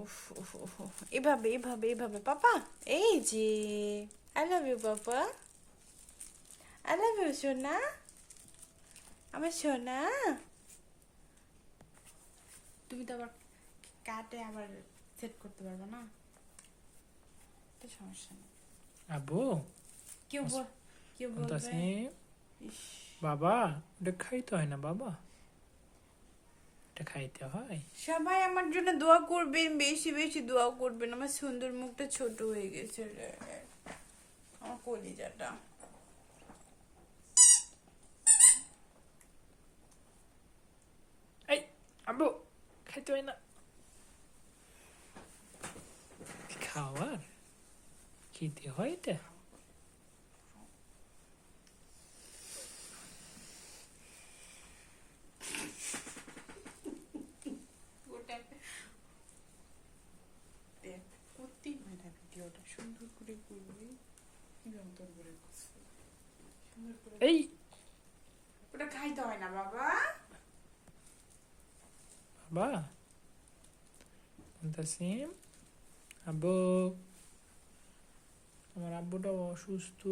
উফ উফ উফ উফ। এভাবে এভাবে এভাবে পাপা, এই যে I love you papa, I love you সোনা, আমার সোনা। তুমি তো আবার কাটে আবার সেট করতে পারবে না, তো সমস্যা নেই। আব্বু কেউ কেউ বলবে তাসিম, ইস, বাবা এটা খাইতে হয় না বাবা, এটা খাইতে হয়। সবাই আমার জন্য দোয়া করবেন, বেশি বেশি দোয়া করবেন। আমার সুন্দর মুখটা ছোট হয়ে গেছে রে, আমার কলিজাটা। এই আব্বু খাইতে হয় না, খাওয়ার খেতে হয় এটা। করতেই হয় না ভিডিওটা, সুন্দর করে করবি, সুন্দর করে সুন্দর করে। এই ওটা খাইতে হয় না বাবা। বাবা তাসিম, আব্বু, আমার আব্বুটা অসুস্থ।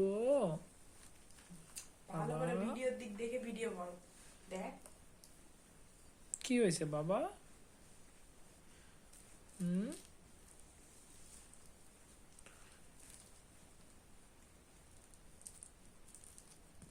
ভালো করে ভিডিওর দিক দেখে ভিডিও বল, দেখ কি হয়েছে বাবা? হুম